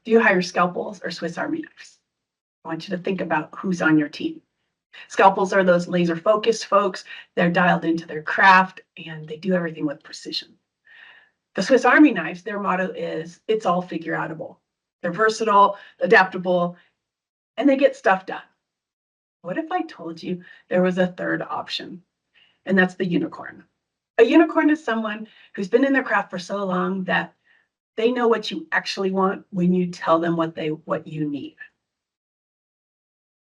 Do you hire scalpels or Swiss Army knives? I want you to think about who's on your team. Scalpels are those laser focused folks. They're dialed into their craft and they do everything with precision. The Swiss Army knives, their motto is, it's all figure outable. They're versatile, adaptable, and they get stuff done. What if I told you there was a third option? And that's the unicorn. A unicorn is someone who's been in their craft for so long that they know what you actually want when you tell them what you need.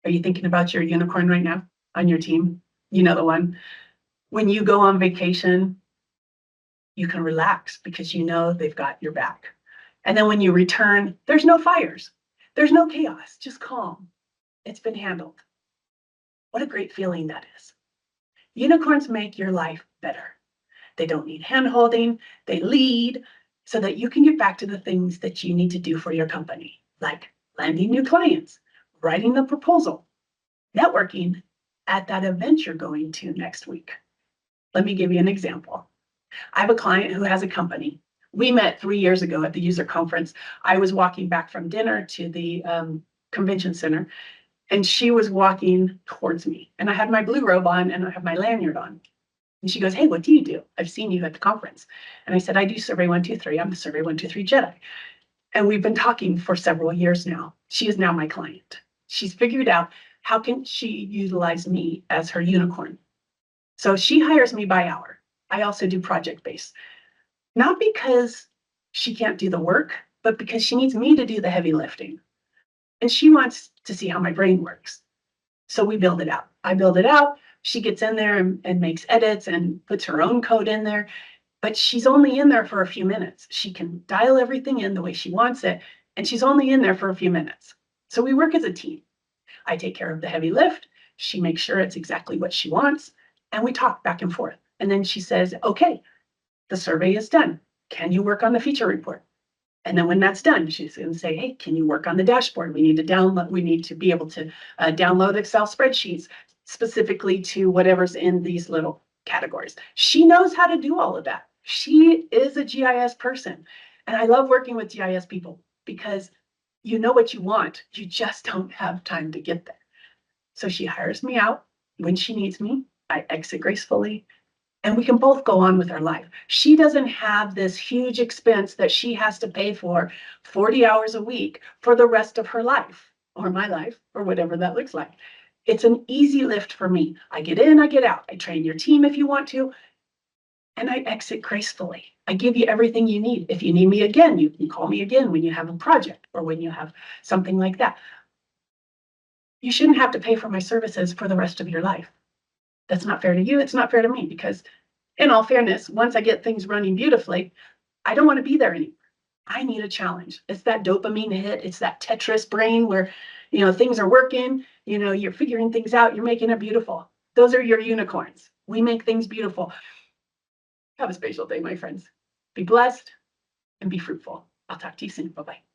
Are you thinking about your unicorn right now on your team? You know the one. When you go on vacation, you can relax because you know they've got your back. And then when you return, there's no fires. There's no chaos, just calm. It's been handled. What a great feeling that is. Unicorns make your life better. They don't need hand-holding. They lead so that you can get back to the things that you need to do for your company, like landing new clients, writing the proposal, networking at that event you're going to next week. Let me give you an example. I have a client who has a company. We met 3 years ago at the user conference. I was walking back from dinner to the convention center, and she was walking towards me. And I had my blue robe on and I have my lanyard on. And she goes, hey, what do you do? I've seen you at the conference. And I said, I do Survey123. I'm the Survey123 Jedi. And we've been talking for several years now. She is now my client. She's figured out how can she utilize me as her unicorn. So she hires me by hour. I also do project-based. Not because she can't do the work, but because she needs me to do the heavy lifting. And she wants to see how my brain works. So we build it out. I build it out. She gets in there and makes edits and puts her own code in there. But she's only in there for a few minutes. She can dial everything in the way she wants it. And she's only in there for a few minutes. So we work as a team. I take care of the heavy lift. She makes sure it's exactly what she wants. And we talk back and forth. And then she says, okay, the survey is done. Can you work on the feature report? And then when that's done, she's going to say, hey, can you work on the dashboard? We need to be able to download Excel spreadsheets specifically to whatever's in these little categories. She knows how to do all of that. She is a GIS person. And I love working with GIS people because you know what you want. You just don't have time to get there. So she hires me out when she needs me. I exit gracefully. And we can both go on with our life. She doesn't have this huge expense that she has to pay for 40 hours a week for the rest of her life, or my life, or whatever that looks like. It's an easy lift for me. I get in, I get out. I train your team if you want to, and I exit gracefully. I give you everything you need. If you need me again, you can call me again when you have a project or when you have something like that. You shouldn't have to pay for my services for the rest of your life. That's not fair to you. It's not fair to me because in all fairness, once I get things running beautifully, I don't want to be there anymore. I need a challenge. It's that dopamine hit. It's that Tetris brain where, things are working, you're figuring things out. You're making it beautiful. Those are your unicorns. We make things beautiful. Have a spatial day, my friends. Be blessed and be fruitful. I'll talk to you soon. Bye-bye.